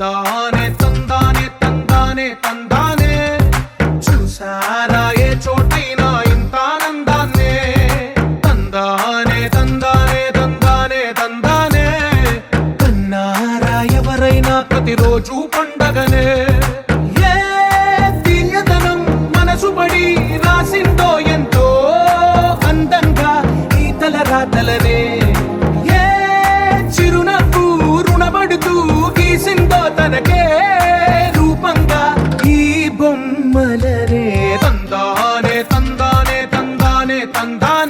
తందానే తందానే తందానే తందానే చూసారా ఏ చోటైనా ఇంత ఆనందాన్నే తందానే తందానే తందానే తందానే కన్నారా ఎవరైనా ప్రతిరోజు పండగనే ఏ తీయదనం మనసు పడి రాసిందో ఎంతో అందంగా ఈ తలరాతలనే ఏ చిరునవ్వు రుణపడుతూ గీసిందో తనకే రూపంగా ఈ బొమ్మలనే తందానే తందానే తందానే తందానే